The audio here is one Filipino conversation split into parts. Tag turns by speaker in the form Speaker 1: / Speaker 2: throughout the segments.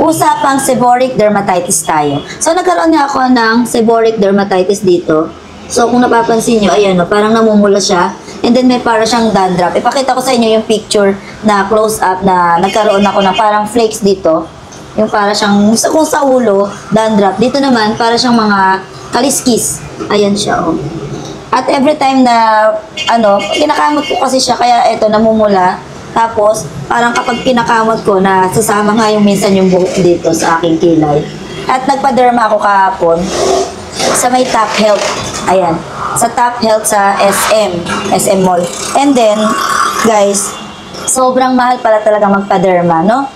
Speaker 1: Usapang seborrheic dermatitis tayo. So, nagkaroon nga ako ng seborrheic dermatitis dito. So, kung napapansin nyo, ayan, no, parang namumula siya. And then, may para siyang dandruff. Ipakita ko sa inyo yung picture na close-up na nagkaroon ako ng parang flakes dito. Yung para siyang, kung sa ulo, dandruff. Dito naman, para siyang mga kaliskis. Ayan siya, oh. At every time na, kinakamot ko kasi siya, kaya ito, namumula. Tapos, parang kapag kinakamot ko, nasasama nga yung minsan yung buhok dito sa aking kilay. At nagpa-derma ako kahapon sa may Top Health. Ayan. Sa Top Health sa SM Mall. And then, guys, sobrang mahal pala talaga magpa-derma, no?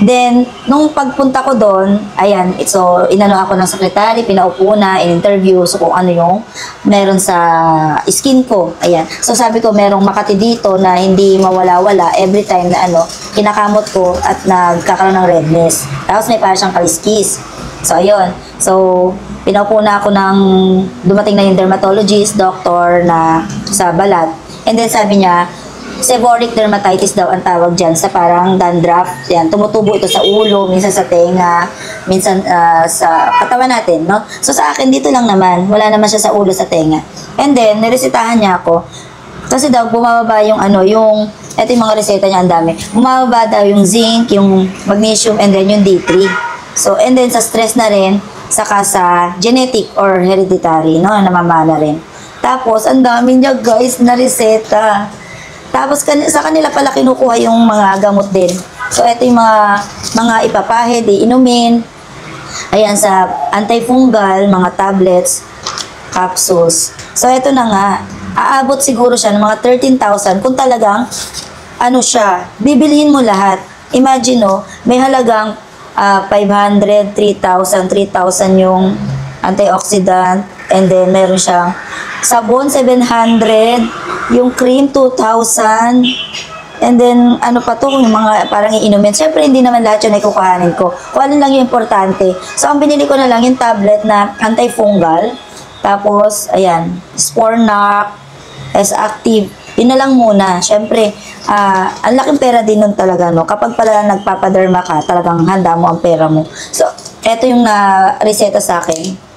Speaker 1: Then, nung pagpunta ko doon, ayan, so, inano ako ng sekretary, pinaupo na, in-interview, so kung ano yung meron sa skin ko. Ayan. So, sabi ko, merong Makati dito na hindi mawala-wala every time na kinakamot ko at nagkakaroon ng redness. Tapos may parang siyang kaliskis. So, ayun. So, pinaupo na ako ng, dumating na yung dermatologist, doctor na sa balat. And then, sabi niya, seborrheic dermatitis daw ang tawag dyan sa parang dandruff. Yan, tumutubo ito sa ulo, minsan sa tenga, minsan sa katawan natin, no? So, sa akin, dito lang naman. Wala naman siya sa ulo, sa tenga. And then, niresitahan niya ako. Kasi daw, bumababa yung ito yung mga reseta niya, ang dami. Bumababa daw yung zinc, yung magnesium, and then yung D3. So, and then, sa stress na rin, saka sa genetic or hereditary, no? Namamana rin. Tapos, ang dami niya, guys, na reseta. Tapos, sa kanila pala kinukuha yung mga gamot din. So, ito yung mga ipapahid, iinumin. Ayan, sa antifungal, mga tablets, capsules. So, ito na nga. Aabot siguro siya ng mga 13,000 kung talagang, bibilhin mo lahat. Imagine, no, may halagang 500, 3,000, 3,000 yung antioxidant. And then, meron siyang sabon, 700, yung cream, 2,000, and then, yung mga parang iinumin. Siyempre, hindi naman lahat yun ay kukuhanin ko. Kung ano lang yung importante. So, ang binili ko na lang yung tablet na antifungal. Tapos, ayan, Spornac, S-Active. Yun na lang muna. Siyempre, ang laking pera din nun talaga, no? Kapag pala nagpapaderma ka, talagang handa mo ang pera mo. So, eto yung na-reseta sa akin.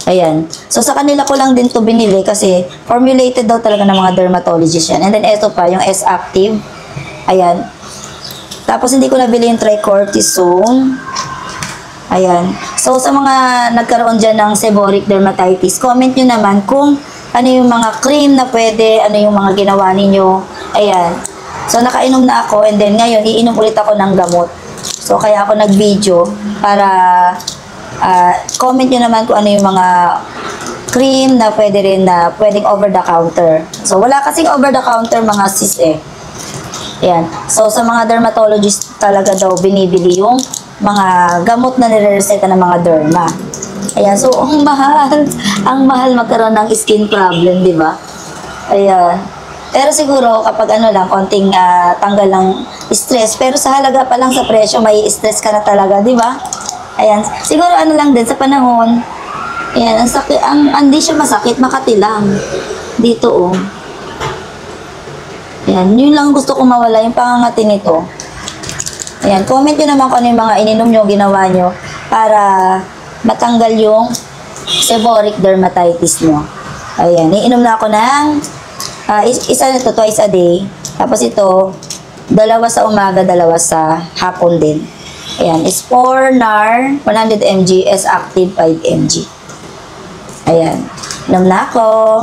Speaker 1: Ayan. So, sa kanila ko lang din to binili kasi formulated daw talaga ng mga dermatologist yan. And then, eto pa, yung S-Active. Ayan. Tapos, hindi ko nabili yung tricortisone. Ayan. So, sa mga nagkaroon dyan ng seborrheic dermatitis, comment nyo naman kung ano yung mga cream na pwede, ano yung mga ginawa ninyo. Ayan. So, nakainom na ako and then ngayon, iinom ulit ako ng gamot. So, kaya ako nag-video para comment nyo naman kung ano yung mga cream na pwede rin na pwedeng over the counter. So, wala kasing over the counter mga sis eh. Ayan. So, sa mga dermatologist talaga daw binibili yung mga gamot na nire-reseta ng mga derma. Ayan. So, ang mahal. Ang mahal magkaroon ng skin problem, di ba? Ayan. Pero siguro, kapag konting tanggal ng stress. Pero sa halaga pa lang sa presyo, may stress ka na talaga, di ba? Ayan. Siguro lang din sa panahon. Ayan, ang sakit, hindi siya masakit, Makati lang. Dito, oh. Ayan, yun lang gusto ko mawala, yung pangangati nito. Ayan, comment nyo naman kung ano yung mga ininom nyo, ginawa nyo, para matanggal yung seborrheic dermatitis nyo. Ayan, iinom na ako ng, isa na to, twice a day. Tapos ito, 2 sa umaga, 2 sa hapon din. Ayan, Spornar, 100 mg, S-Active, 5 mg. Ayan, inom na ako.